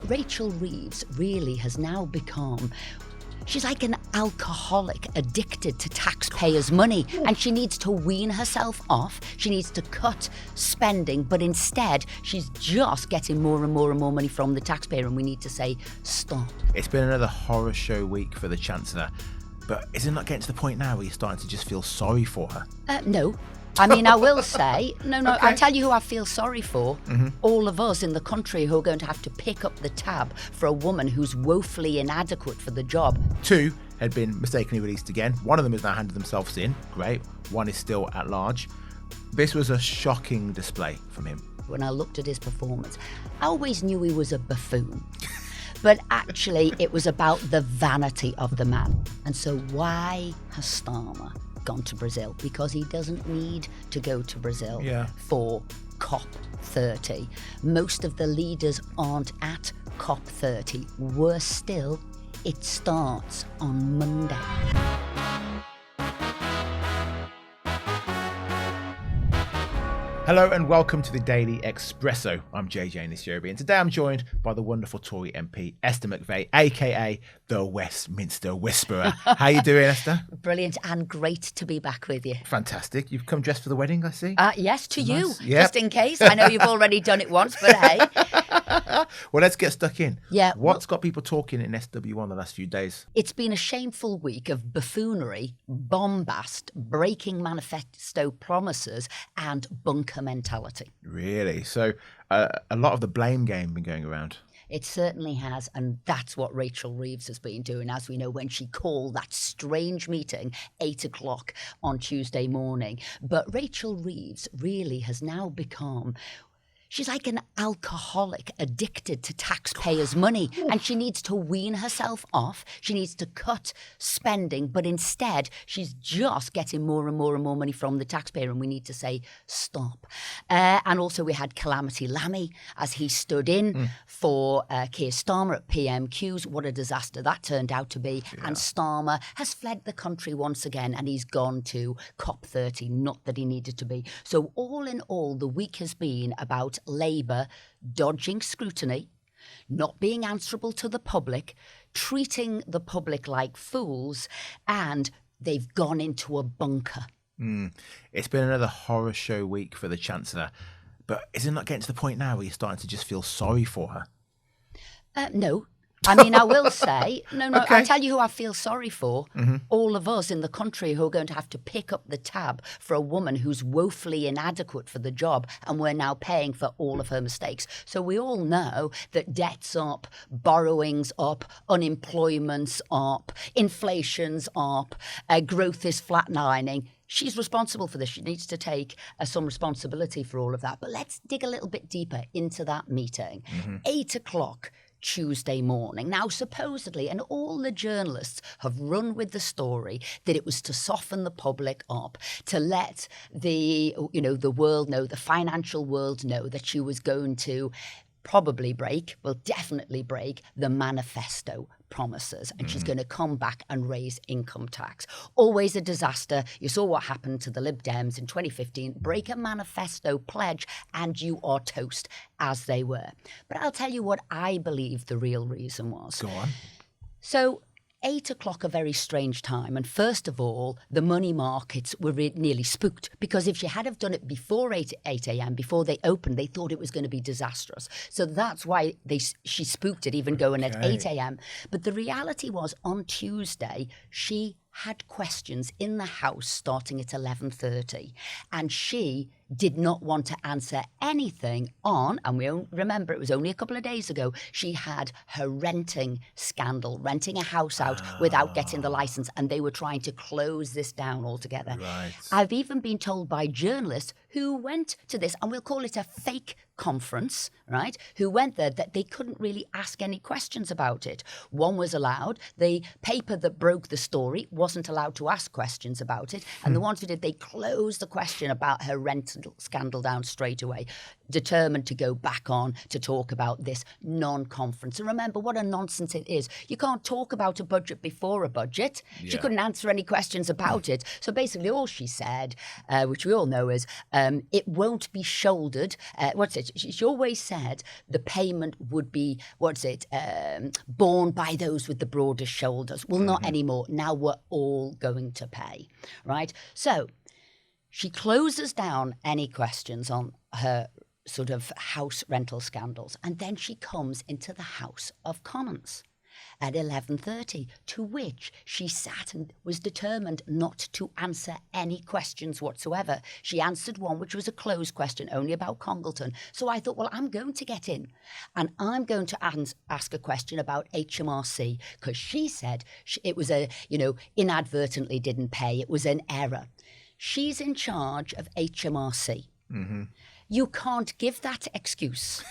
Rachel Reeves really has now become... She's like an alcoholic addicted to taxpayers' money, and she needs to wean herself off. She needs to cut spending, but instead she's just getting more and more and more money from the taxpayer, and we need to say, stop. It's been another horror show week for the Chancellor, but is it not getting to the point now where you're starting to just feel sorry for her? No. I mean, I will say, no, Okay. I tell you who I feel sorry for. All of us in the country who are going to have to pick up the tab for a woman who's woefully inadequate for the job. 2 had been mistakenly released again. One of them has now handed themselves in. Great. 1 is still at large. This was a shocking display from him. When I looked at his performance, I always knew he was a buffoon. But actually, it was about the vanity of the man. And so why has Starmer gone to Brazil? Because he doesn't need to go to Brazil for COP30. Most of the leaders aren't at COP30. Worse still, it starts on Monday. Hello and welcome to the Daily Expresso. I'm JJ Anisiobi, and today I'm joined by the wonderful Tory MP Esther McVey, aka the Westminster Whisperer. How you doing, Esther? Brilliant, and great to be back with you. Fantastic. You've come dressed for the wedding, I see. Yes, to you, Nice. Yep. just in case. I know you've already done it once, but hey. Well, let's get stuck in. Yeah. What's got people talking in SW1 the last few days? It's been a shameful week of buffoonery, bombast, breaking manifesto promises, and bunker mentality. Really? So a lot of the blame game been going around. It certainly has, and that's what Rachel Reeves has been doing, as we know, when she called that strange meeting 8 o'clock on Tuesday morning. But Rachel Reeves really has now become... She's like an alcoholic addicted to taxpayers' money, and she needs to wean herself off. She needs to cut spending, but instead she's just getting more and more and more money from the taxpayer, and we need to say stop. And also we had Calamity Lammy as he stood in for Keir Starmer at PMQs. What a disaster that turned out to be. Yeah. And Starmer has fled the country once again, and he's gone to COP30, not that he needed to be. So all in all, the week has been about Labour dodging scrutiny, not being answerable to the public, treating the public like fools, and they've gone into a bunker. It's been another horror show week for the Chancellor, but is it not getting to the point now where you're starting to just feel sorry for her? No. I mean, I will say, no, Okay. I tell you who I feel sorry for. All of us in the country who are going to have to pick up the tab for a woman who's woefully inadequate for the job, and we're now paying for all of her mistakes. So we all know that debt's up, borrowing's up, unemployment's up, inflation's up, growth is flatlining. She's responsible for this. She needs to take some responsibility for all of that. But let's dig a little bit deeper into that meeting. 8 o'clock. Tuesday morning. Now, supposedly, and all the journalists have run with the story that it was to soften the public up, to let the world know, the financial world know that she was going to definitely break the manifesto promises, and she's going to come back and raise income tax. Always a disaster. You saw what happened to the Lib Dems in 2015. Break a manifesto pledge and you are toast, as they were. But I'll tell you what I believe the real reason was. Go on. So 8 o'clock, a very strange time. And first of all, the money markets were nearly spooked, because if she had have done it before 8 a.m., before they opened, they thought it was going to be disastrous. So that's why she spooked it, even going at 8 a.m. But the reality was, on Tuesday, she had questions in the House starting at 11:30, and she did not want to answer anything on, and we remember it was only a couple of days ago, she had her renting scandal, renting a house out without getting the licence, and they were trying to close this down altogether. Right. I've even been told by journalists who went to this, and we'll call it a fake conference, right, who went there, that they couldn't really ask any questions about it. One was allowed. The paper that broke the story wasn't allowed to ask questions about it. And the ones who did, they closed the question about her rental scandal down straight away, determined to go back on to talk about this non-conference. And remember what a nonsense it is. You can't talk about a budget before a budget. She couldn't answer any questions about it. So basically all she said, which we all know, is It won't be shouldered. She always said the payment would be, borne by those with the broadest shoulders. Well, not anymore. Now we're all going to pay, right? So she closes down any questions on her sort of house rental scandals, and then she comes into the House of Commons at 11:30, to which she sat and was determined not to answer any questions whatsoever. She answered one which was a closed question only about Congleton. So I thought, well, I'm going to get in and I'm going to ask a question about HMRC, because she said it was inadvertently didn't pay. It was an error. She's in charge of HMRC. Mm-hmm. You can't give that excuse.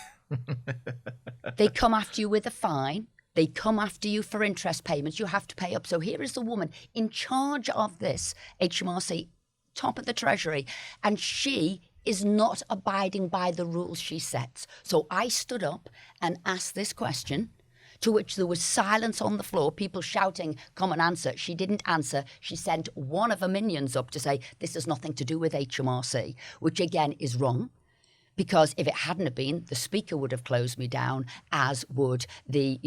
They come after you with a fine. They come after you for interest payments. You have to pay up. So here is the woman in charge of this HMRC, top of the Treasury, and she is not abiding by the rules she sets. So I stood up and asked this question, to which there was silence on the floor, people shouting, come and answer. She didn't answer. She sent one of her minions up to say, this has nothing to do with HMRC, which again is wrong. Because if it hadn't have been, the speaker would have closed me down, as would the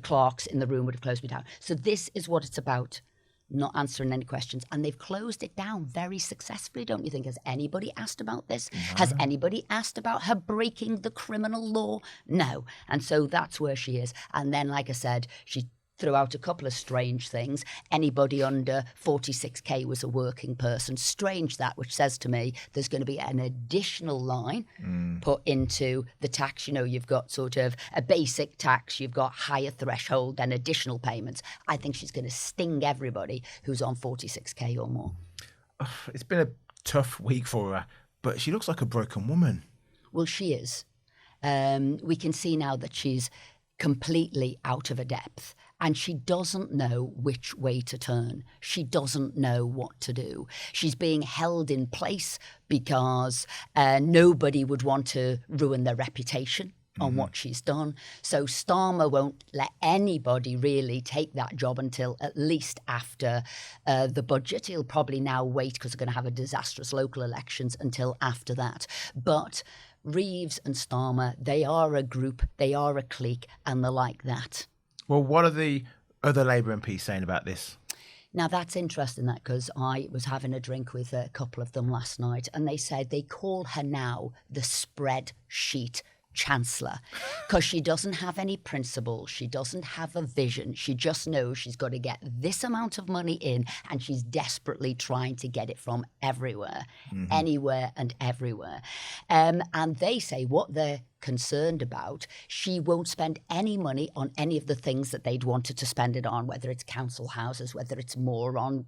clerks in the room would have closed me down. So this is what it's about, not answering any questions. And they've closed it down very successfully, don't you think? Has anybody asked about this? No. Has anybody asked about her breaking the criminal law? No. And so that's where she is. And then, like I said, she threw out a couple of strange things. Anybody under 46k was a working person. Strange that, which says to me there's going to be an additional line put into the tax. You've got sort of a basic tax, you've got higher threshold and additional payments. I think she's going to sting everybody who's on 46k or more. It's been a tough week for her, but she looks like a broken woman. Well, she is. We can see now that she's completely out of her depth. And she doesn't know which way to turn. She doesn't know what to do. She's being held in place because nobody would want to ruin their reputation on what she's done. So Starmer won't let anybody really take that job until at least after the budget. He'll probably now wait, because they're going to have a disastrous local elections, until after that. But Reeves and Starmer, they are a group, they are a clique, and they're like that. Well, what are the other Labour MPs saying about this? Now, that's interesting, that, because I was having a drink with a couple of them last night, and they said they call her now the spreadsheet Chancellor, because she doesn't have any principles, she doesn't have a vision, she just knows she's got to get this amount of money in, and she's desperately trying to get it from everywhere, anywhere and everywhere. And they say what they're concerned about, she won't spend any money on any of the things that they'd wanted to spend it on, whether it's council houses, whether it's more on,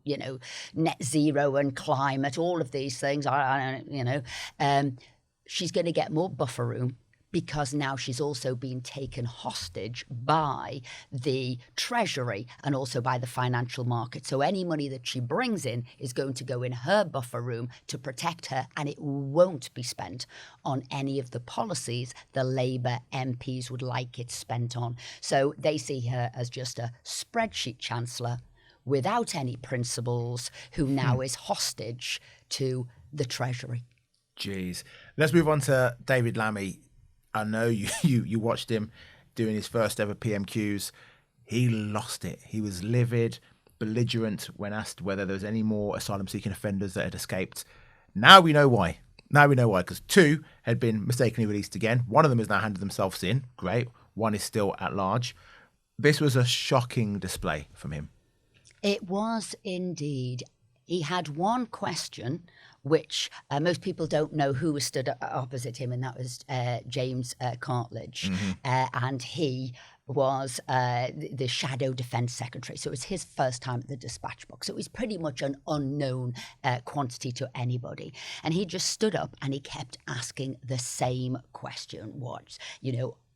net zero and climate, all of these things. She's going to get more buffer room, because now she's also been taken hostage by the Treasury and also by the financial market. So any money that she brings in is going to go in her buffer room to protect her, and it won't be spent on any of the policies the Labour MPs would like it spent on. So they see her as just a spreadsheet Chancellor without any principles, who now is hostage to the Treasury. Jeez. Let's move on to David Lammy. I know you watched him doing his first ever PMQs. He lost it. He was livid, belligerent when asked whether there was any more asylum-seeking offenders that had escaped. Now we know why. Because 2 had been mistakenly released again. One of them has now handed themselves in. Great. One is still at large. This was a shocking display from him. It was indeed. He had one question which most people don't know who was stood opposite him, and that was James Cartledge. And he was the Shadow Defence Secretary. So it was his first time at the dispatch box. So it was pretty much an unknown quantity to anybody. And he just stood up and he kept asking the same question,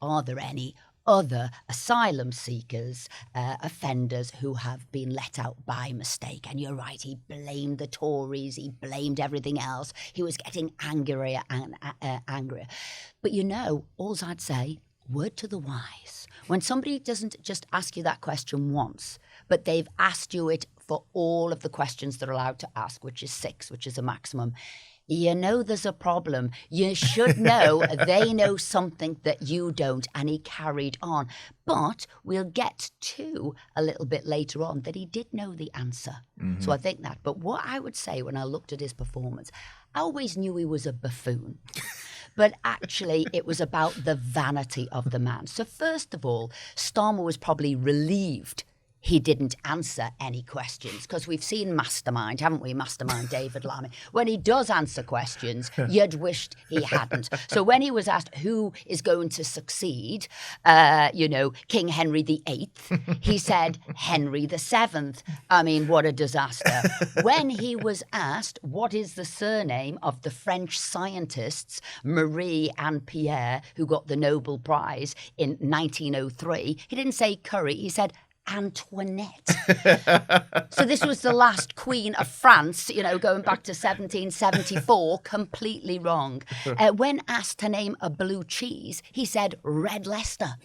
are there any other asylum seekers, offenders who have been let out by mistake? And you're right, he blamed the Tories, he blamed everything else. He was getting angrier and angrier. But all I'd say, word to the wise. When somebody doesn't just ask you that question once, but they've asked you it for all of the questions they're allowed to ask, which is 6, which is a maximum, you know there's a problem. You should know they know something that you don't. And he carried on. But we'll get to a little bit later on that he did know the answer. Mm-hmm. So I think that. But what I would say when I looked at his performance, I always knew he was a buffoon. But actually, it was about the vanity of the man. So first of all, Starmer was probably relieved he didn't answer any questions, because we've seen Mastermind, haven't we? Mastermind David Lammy. When he does answer questions, you'd wished he hadn't. So when he was asked who is going to succeed, King Henry VIII, he said Henry VII. I mean, what a disaster. When he was asked what is the surname of the French scientists Marie and Pierre, who got the Nobel Prize in 1903, he didn't say Curie, he said Antoinette. So this was the last queen of France, going back to 1774, completely wrong. When asked to name a blue cheese, he said Red Leicester.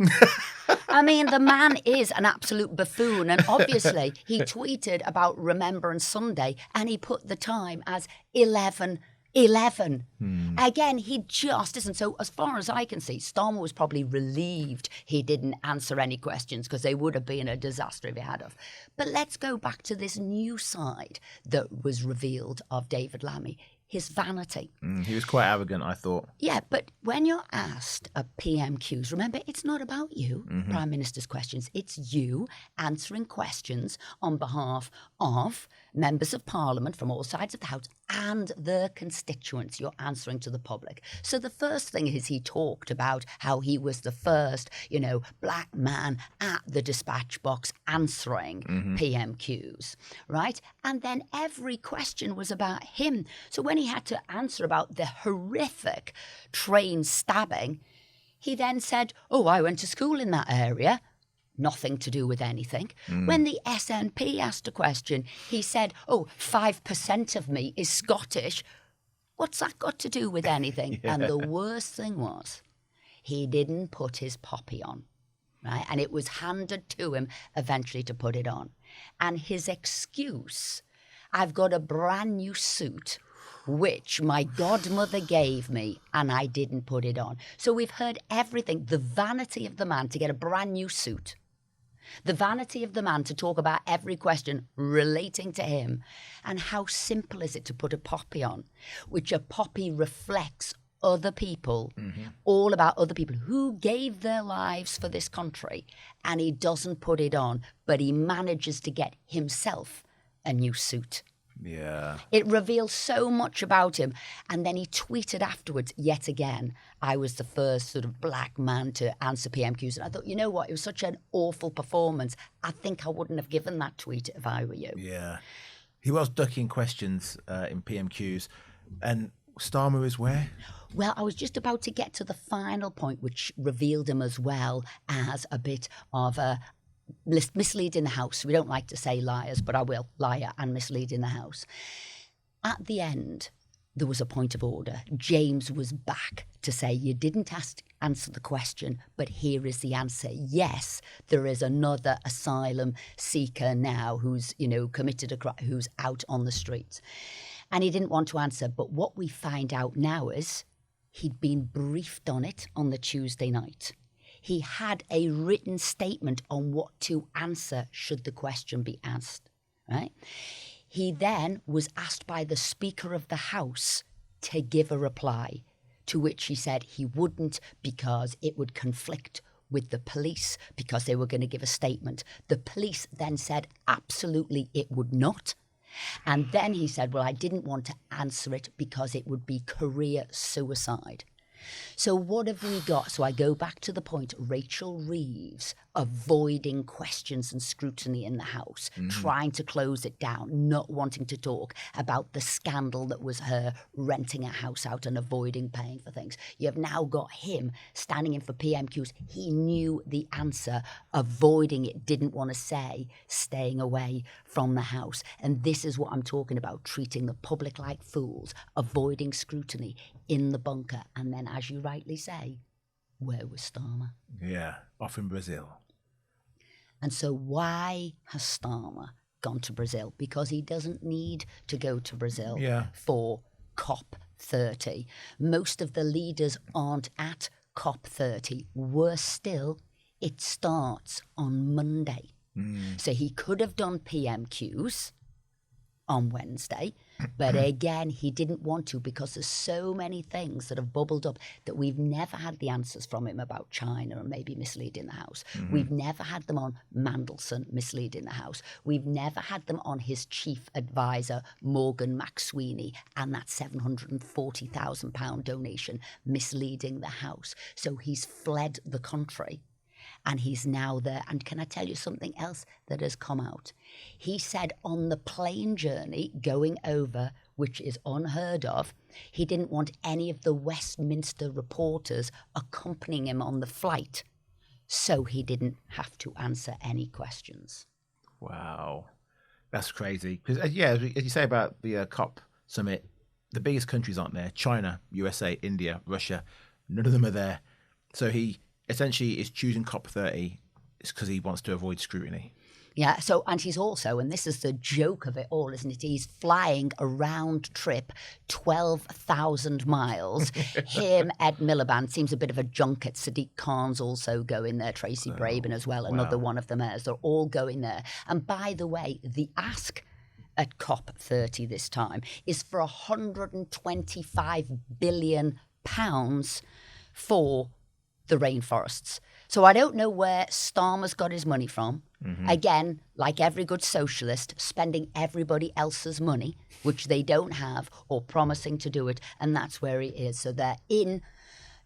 I mean, the man is an absolute buffoon. And obviously, he tweeted about Remembrance Sunday and he put the time as 11. Again, he just isn't. So as far as I can see, Starmer was probably relieved he didn't answer any questions, because they would have been a disaster if he had of. But let's go back to this new side that was revealed of David Lammy. His vanity. He was quite arrogant, I thought. Yeah, but when you're asked a PMQs, remember, it's not about you, Prime Minister's questions. It's you answering questions on behalf of members of Parliament from all sides of the House and the constituents. You're answering to the public. So the first thing is he talked about how he was the first, black man at the dispatch box answering PMQs, right? And then every question was about him. So when he had to answer about the horrific train stabbing, he then said, I went to school in that area. Nothing to do with anything. When the SNP asked a question, he said, 5% of me is Scottish. What's that got to do with anything? Yeah. And the worst thing was, he didn't put his poppy on, right? And it was handed to him eventually to put it on. And his excuse, I've got a brand new suit, which my godmother gave me, and I didn't put it on. So we've heard everything. The vanity of the man to get a brand new suit. The vanity of the man to talk about every question relating to him. And how simple is it to put a poppy on, which a poppy reflects other people, all about other people who gave their lives for this country. And he doesn't put it on, but he manages to get himself a new suit. Yeah. It reveals so much about him. And then he tweeted afterwards, yet again, I was the first sort of black man to answer PMQs. And I thought, you know what? It was such an awful performance. I think I wouldn't have given that tweet if I were you. Yeah. He was ducking questions in PMQs. And Starmer is where? Well, I was just about to get to the final point, which revealed him as well as a bit of a misleading the House. We don't like to say liars, but I will. Liar and misleading the House. At the end, there was a point of order. James was back to say, you didn't answer the question, but here is the answer. Yes, there is another asylum seeker now who's, committed a crime, who's out on the streets. And he didn't want to answer. But what we find out now is he'd been briefed on it on the Tuesday night. He had a written statement on what to answer should the question be asked, right? He then was asked by the Speaker of the House to give a reply, to which he said he wouldn't because it would conflict with the police because they were going to give a statement. The police then said absolutely it would not. And then he said, well, I didn't want to answer it because it would be career suicide. So what have we got? So I go back to the point, Rachel Reeves avoiding questions and scrutiny in the House, trying to close it down, not wanting to talk about the scandal that was her renting a house out and avoiding paying for things. You have now got him standing in for PMQs. He knew the answer, avoiding it, didn't want to say, staying away from the House. And this is what I'm talking about, treating the public like fools, avoiding scrutiny in the bunker. And then, as you rightly say, where was Starmer? Yeah, off in Brazil. And so why has Starmer gone to Brazil? Because he doesn't need to go to Brazil for COP30. Most of the leaders aren't at COP30. Worse still, it starts on Monday. So he could have done PMQs on Wednesday, but again, he didn't want to because there's so many things that have bubbled up that we've never had the answers from him about China and maybe misleading the House. We've never had them on Mandelson misleading the House. We've never had them on his chief advisor, Morgan McSweeney, and that £740,000 donation misleading the House. So he's fled the country. And he's now there. And can I tell you something else that has come out? He said on the plane journey going over, which is unheard of, he didn't want any of the Westminster reporters accompanying him on the flight. So he didn't have to answer any questions. Wow. That's crazy. Because, as you say about the COP summit, the biggest countries aren't there. China, USA, India, Russia, none of them are there. So he essentially is choosing COP30 is because he wants to avoid scrutiny. Yeah, so, and he's also, and this is the joke of it all, isn't it? He's flying a round trip, 12,000 miles. Him, Ed Miliband, seems a bit of a junket. Sadiq Khan's also going there, Tracy Brabin as well, another one of the mayors. They're all going there. And by the way, the ask at COP30 this time is for £125 billion for the rainforests. So I don't know where Starmer's got his money from. Again, like every good socialist, spending everybody else's money, which they don't have, or promising to do it, and that's where he is. So they're in,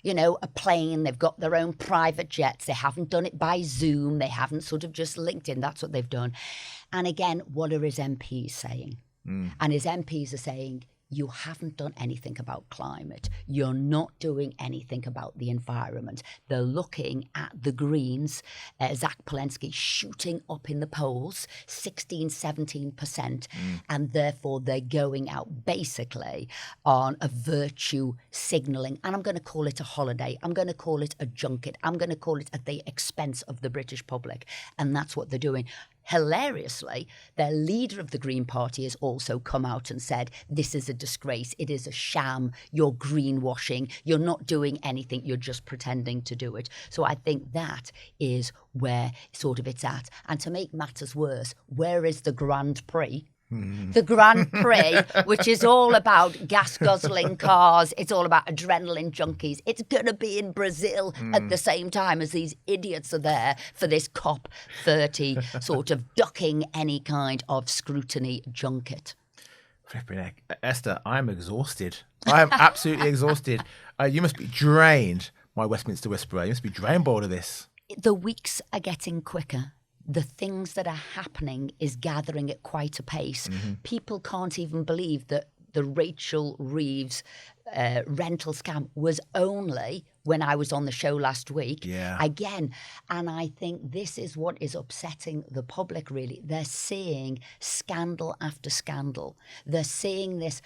a plane. They've got their own private jets. They haven't done it by Zoom. They haven't sort of just linked in. That's what they've done. And again, what are his MPs saying? And his MPs are saying, you haven't done anything about climate. You're not doing anything about the environment. They're looking at the Greens, Zach Palensky shooting up in the polls, 16, 17%, and therefore they're going out basically on a virtue signalling. And I'm going to call it a holiday. I'm going to call it a junket. I'm going to call it at the expense of the British public. And that's what they're doing. Hilariously, their leader of the Green Party has also come out and said, this is a disgrace, it is a sham, you're greenwashing, you're not doing anything, you're just pretending to do it. So I think that is where sort of it's at. And to make matters worse, where is the Grand Prix? The Grand Prix, which is all about gas-guzzling cars, it's all about adrenaline junkies. It's going to be in Brazil at the same time as these idiots are there for this COP30 sort of ducking any kind of scrutiny junket. Flipping heck. Esther, I'm exhausted. I am absolutely exhausted. You must be drained, my Westminster Whisperer. You must be drained by all of this. The weeks are getting quicker. The things that are happening is gathering at quite a pace. People can't even believe that the Rachel Reeves rental scam was only when I was on the show last week. Again, and I think this is what is upsetting the public, really. They're seeing scandal after scandal. They're seeing this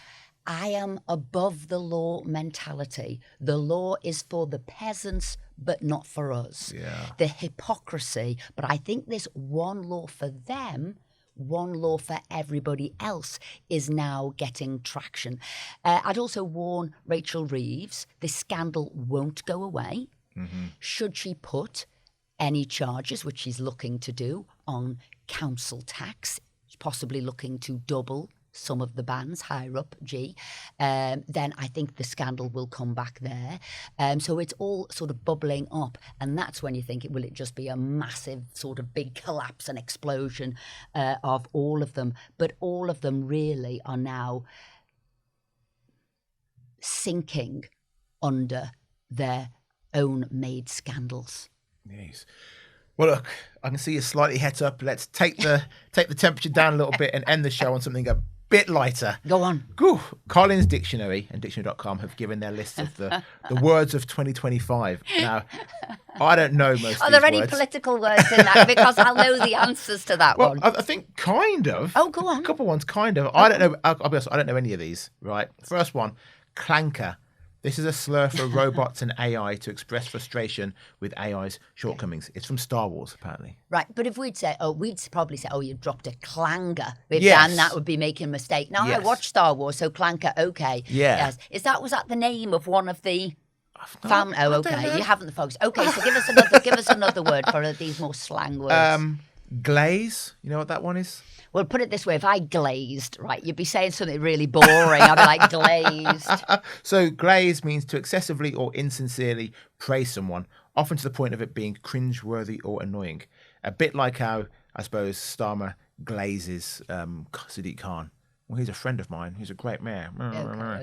I am above the law mentality. The law is for the peasants, but not for us. The hypocrisy. But I think this one law for them, one law for everybody else is now getting traction. I'd also warn Rachel Reeves, this scandal won't go away. Should she put any charges, which she's looking to do, on council tax, possibly looking to double some of the bans higher up, then I think the scandal will come back there. So it's all sort of bubbling up. And that's when you think, will it just be a massive sort of big collapse and explosion of all of them? But all of them really are now sinking under their own made scandals. Yes. Well, look, I can see you slightly het up. Let's take the temperature down a little bit and end the show on something a bit lighter. Go on. Collins Dictionary and Dictionary.com have given their list of the words of 2025. Now, I don't know most of these words. Are there any political words in that? Because I'll know the answers to that one. I think kind of. Oh, go on. A couple ones, kind of. I don't know. I'll be honest, I don't know any of these, right? First one, clanker. This is a slur for robots and AI to express frustration with AI's shortcomings. It's from Star Wars, apparently. Right, but if we'd probably say, you dropped a clanger. Yes. Then that would be making a mistake. Now, I Yes. watched Star Wars, so clanker, okay. Yeah. Yes. Was that the name of one of the... I don't know. You haven't the focus. Okay, so give us another word for these more slang words. Glaze. You know what that one is? Well, put it this way: if I glazed, right, you'd be saying something really boring. I'd be like glazed. So glaze means to excessively or insincerely praise someone, often to the point of it being cringeworthy or annoying. A bit like how I suppose Starmer glazes Sadiq Khan. Well, he's a friend of mine. He's a great man.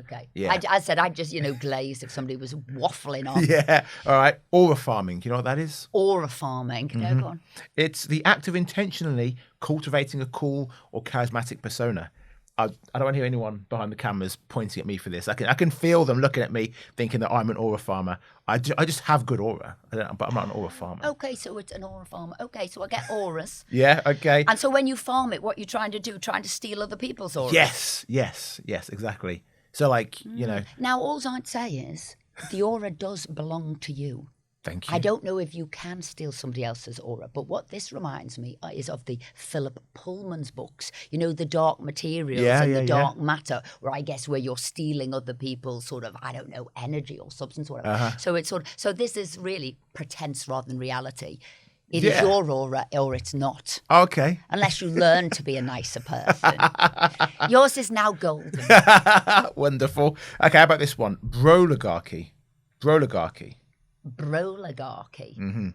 Okay. Yeah. I said I'd just, glaze if somebody was waffling on. Yeah. All right. Aura farming. You know what that is? Aura farming. No, go on. It's the act of intentionally cultivating a cool or charismatic persona. I don't want to hear anyone behind the cameras pointing at me for this. I can feel them looking at me thinking that I'm an aura farmer. I just have good aura, but I'm not an aura farmer. Okay, so it's an aura farmer. Okay, so I get auras. Yeah, okay. And so when you farm it, what you're trying to do, trying to steal other people's auras? Yes, exactly. So Now, all I'd say is the aura does belong to you. Thank you. I don't know if you can steal somebody else's aura, but what this reminds me is of the Philip Pullman's books. The dark materials and the dark matter, where you're stealing other people's sort of, energy or substance or whatever. So it's so this is really pretense rather than reality. It is your aura or it's not. Okay. Unless you learn to be a nicer person. Yours is now golden. Wonderful. Okay, how about this one? Broligarchy. Broligarchy. Mm-hmm.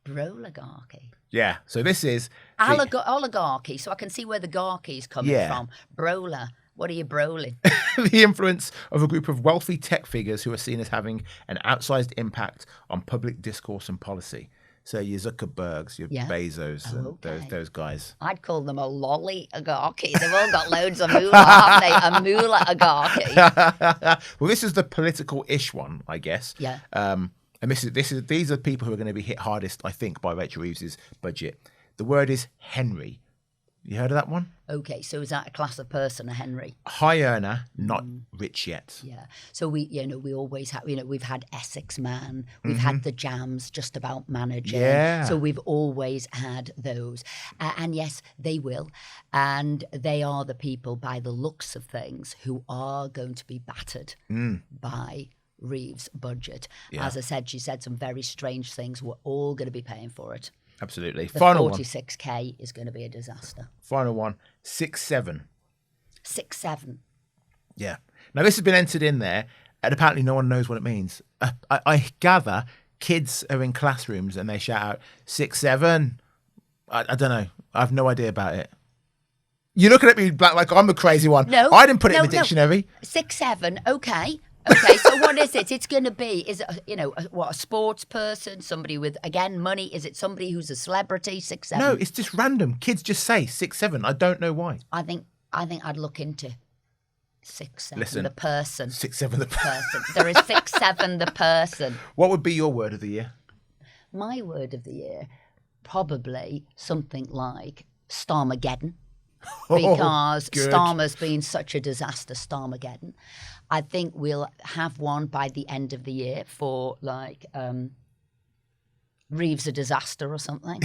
Broligarchy. Yeah. So this is oligarchy. So I can see where the garchy is coming from. Broler. What are you broling? The influence of a group of wealthy tech figures who are seen as having an outsized impact on public discourse and policy. So your Zuckerbergs, your Bezos, and those guys. I'd call them a lolly-agarchy. They've all got loads of moolah, haven't they? A moolah-agarchy. Well, this is the political-ish one, I guess. Yeah. And these are people who are going to be hit hardest, I think, by Rachel Reeves's budget. The word is Henry. You heard of that one? Okay, so is that a class of person, a Henry? High earner, not rich yet. Yeah. So we always have, we've had Essex man, we've had the Jams just about managing. Yeah. So we've always had those. And yes, they will. And they are the people, by the looks of things, who are going to be battered by Reeves' budget. Yeah. As I said, she said some very strange things. We're all going to be paying for it. Absolutely. The Final 46k is going to be a disaster. Final one. 6-7. 6-7. Yeah. Now this has been entered in there, and apparently no one knows what it means. I gather kids are in classrooms and they shout out 6-7. I don't know. I have no idea about it. You're looking at me like I'm the crazy one. No, I didn't put it in the dictionary. 6-7. Okay. Okay, so what is it? It's going to be, is it, a sports person, somebody with, again, money? Is it somebody who's a celebrity, 6-7? No, it's just random. Kids just say 6-7. I don't know why. I think I'd look into 6-7, Listen, the person. 6-7, the person. There is 6-7, the person. What would be your word of the year? My word of the year, probably something like Starmageddon. Because Starmer's been such a disaster, Starmageddon. I think we'll have one by the end of the year for Reeves a disaster or something.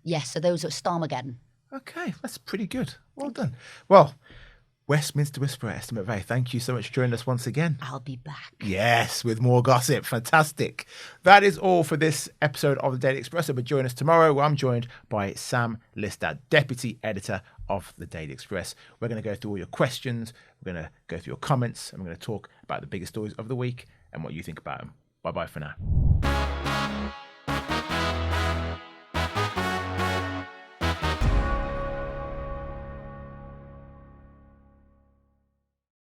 Yeah. So those are Starmageddon. Okay, that's pretty good. Well done. Well, Westminster Whisperer, Esther McVey, thank you so much for joining us once again. I'll be back. Yes, with more gossip. Fantastic. That is all for this episode of the Daily Expresso. But join us tomorrow, where I'm joined by Sam Listad, Deputy Editor of the Daily Express. We're going to go through all your questions. We're going to go through your comments. And we're going to talk about the biggest stories of the week and what you think about them. Bye-bye for now.